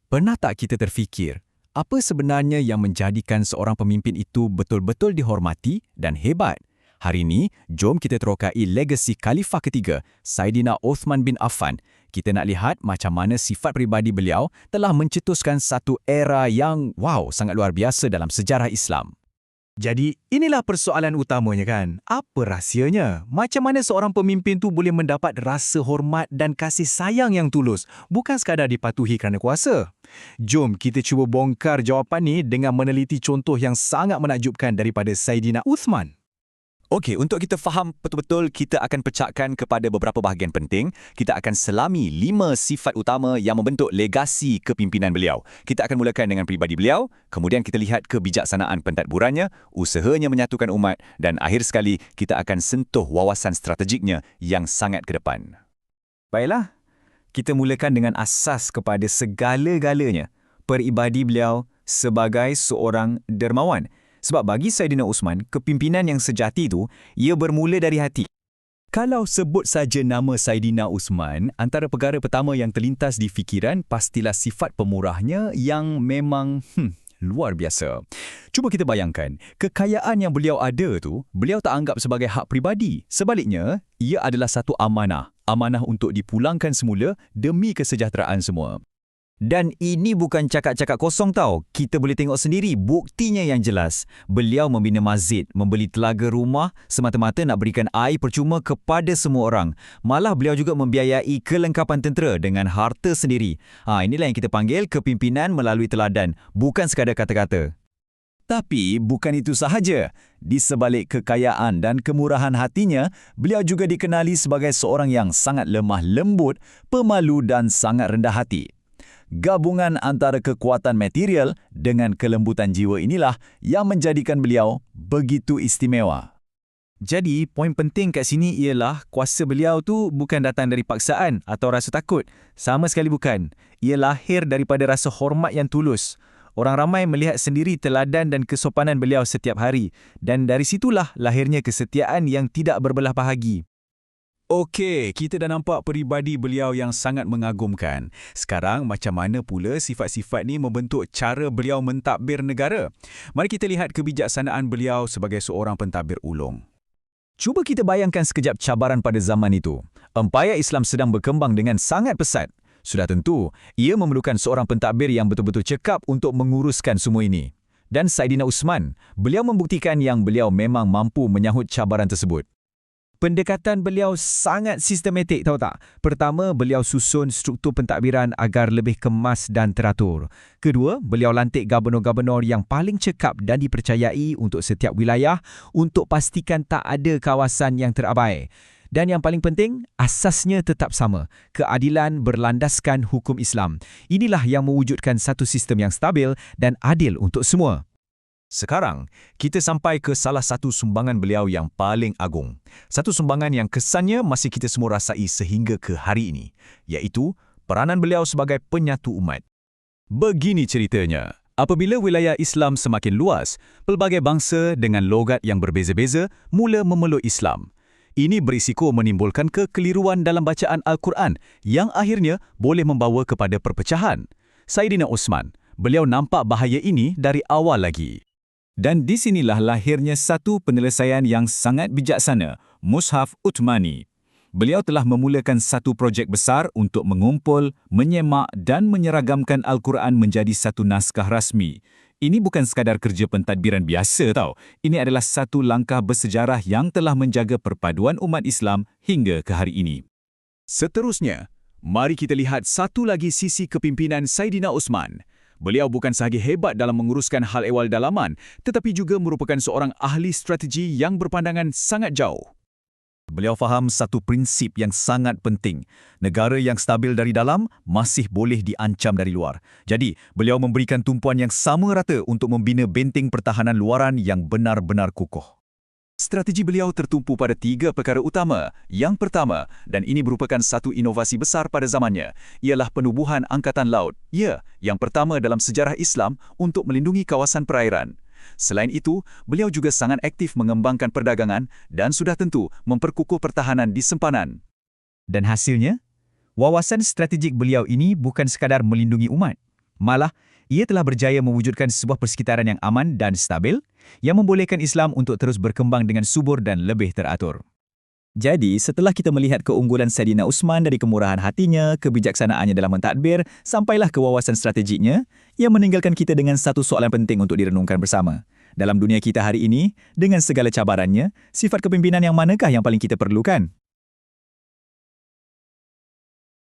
Pernah tak kita terfikir, apa sebenarnya yang menjadikan seorang pemimpin itu betul-betul dihormati dan hebat? Hari ini, jom kita terokai legasi Khalifah ketiga, Saidina Uthman bin Affan. Kita nak lihat macam mana sifat peribadi beliau telah mencetuskan satu era yang, sangat luar biasa dalam sejarah Islam. Jadi, inilah persoalan utamanya kan. Apa rahsianya? Macam mana seorang pemimpin tu boleh mendapat rasa hormat dan kasih sayang yang tulus, bukan sekadar dipatuhi kerana kuasa? Jom kita cuba bongkar jawapan ni dengan meneliti contoh yang sangat menakjubkan daripada Saidina Uthman. Okey, untuk kita faham betul-betul, kita akan pecahkan kepada beberapa bahagian penting. Kita akan selami 5 sifat utama yang membentuk legasi kepimpinan beliau. Kita akan mulakan dengan peribadi beliau, kemudian kita lihat kebijaksanaan pentadburannya, usahanya menyatukan umat, dan akhir sekali kita akan sentuh wawasan strategiknya yang sangat ke depan. Baiklah, kita mulakan dengan asas kepada segala-galanya. Peribadi beliau sebagai seorang dermawan. Sebab bagi Saidina Uthman, kepimpinan yang sejati itu, ia bermula dari hati. Kalau sebut saja nama Saidina Uthman, antara perkara pertama yang terlintas di fikiran pastilah sifat pemurahnya yang memang luar biasa. Cuba kita bayangkan, kekayaan yang beliau ada tu, beliau tak anggap sebagai hak pribadi. Sebaliknya, ia adalah satu amanah. Amanah untuk dipulangkan semula demi kesejahteraan semua. Dan ini bukan cakap-cakap kosong tau. Kita boleh tengok sendiri buktinya yang jelas. Beliau membina masjid, membeli telaga rumah semata-mata nak berikan air percuma kepada semua orang. Malah beliau juga membiayai kelengkapan tentera dengan harta sendiri. Inilah yang kita panggil kepimpinan melalui teladan, bukan sekadar kata-kata. Tapi bukan itu sahaja. Di sebalik kekayaan dan kemurahan hatinya, beliau juga dikenali sebagai seorang yang sangat lemah lembut, pemalu dan sangat rendah hati. Gabungan antara kekuatan material dengan kelembutan jiwa inilah yang menjadikan beliau begitu istimewa. Jadi, poin penting kat sini ialah kuasa beliau tu bukan datang dari paksaan atau rasa takut. Sama sekali bukan. Ia lahir daripada rasa hormat yang tulus. Orang ramai melihat sendiri teladan dan kesopanan beliau setiap hari. Dan dari situlah lahirnya kesetiaan yang tidak berbelah bahagi. Okey, kita dah nampak peribadi beliau yang sangat mengagumkan. Sekarang, macam mana pula sifat-sifat ni membentuk cara beliau mentadbir negara? Mari kita lihat kebijaksanaan beliau sebagai seorang pentadbir ulung. Cuba kita bayangkan sekejap cabaran pada zaman itu. Empayar Islam sedang berkembang dengan sangat pesat. Sudah tentu, ia memerlukan seorang pentadbir yang betul-betul cekap untuk menguruskan semua ini. Dan Saidina Uthman, beliau membuktikan yang beliau memang mampu menyahut cabaran tersebut. Pendekatan beliau sangat sistematik, tahu tak? Pertama, beliau susun struktur pentadbiran agar lebih kemas dan teratur. Kedua, beliau lantik gubernur-gubernur yang paling cekap dan dipercayai untuk setiap wilayah untuk pastikan tak ada kawasan yang terabai. Dan yang paling penting, asasnya tetap sama. Keadilan berlandaskan hukum Islam. Inilah yang mewujudkan satu sistem yang stabil dan adil untuk semua. Sekarang, kita sampai ke salah satu sumbangan beliau yang paling agung. Satu sumbangan yang kesannya masih kita semua rasai sehingga ke hari ini, iaitu peranan beliau sebagai penyatu umat. Begini ceritanya. Apabila wilayah Islam semakin luas, pelbagai bangsa dengan logat yang berbeza-beza mula memeluk Islam. Ini berisiko menimbulkan kekeliruan dalam bacaan Al-Quran yang akhirnya boleh membawa kepada perpecahan. Saidina Uthman, beliau nampak bahaya ini dari awal lagi. Dan di sinilah lahirnya satu penyelesaian yang sangat bijaksana, Mushaf Uthmani. Beliau telah memulakan satu projek besar untuk mengumpul, menyemak dan menyeragamkan Al-Quran menjadi satu naskah rasmi. Ini bukan sekadar kerja pentadbiran biasa tau. Ini adalah satu langkah bersejarah yang telah menjaga perpaduan umat Islam hingga ke hari ini. Seterusnya, mari kita lihat satu lagi sisi kepimpinan Saidina Uthman. Beliau bukan sahaja hebat dalam menguruskan hal ehwal dalaman, tetapi juga merupakan seorang ahli strategi yang berpandangan sangat jauh. Beliau faham satu prinsip yang sangat penting. Negara yang stabil dari dalam masih boleh diancam dari luar. Jadi, beliau memberikan tumpuan yang sama rata untuk membina benteng pertahanan luaran yang benar-benar kukuh. Strategi beliau tertumpu pada 3 perkara utama. Yang pertama, dan ini merupakan satu inovasi besar pada zamannya, ialah penubuhan Angkatan Laut. Ya, yang pertama dalam sejarah Islam untuk melindungi kawasan perairan. Selain itu, beliau juga sangat aktif mengembangkan perdagangan dan sudah tentu memperkukuh pertahanan di sempanan. Dan hasilnya? Wawasan strategik beliau ini bukan sekadar melindungi umat. Malah, ia telah berjaya mewujudkan sebuah persekitaran yang aman dan stabil yang membolehkan Islam untuk terus berkembang dengan subur dan lebih teratur. Jadi, setelah kita melihat keunggulan Saidina Uthman dari kemurahan hatinya, kebijaksanaannya dalam mentadbir, sampailah ke wawasan strategiknya, ia meninggalkan kita dengan satu soalan penting untuk direnungkan bersama. Dalam dunia kita hari ini, dengan segala cabarannya, sifat kepimpinan yang manakah yang paling kita perlukan?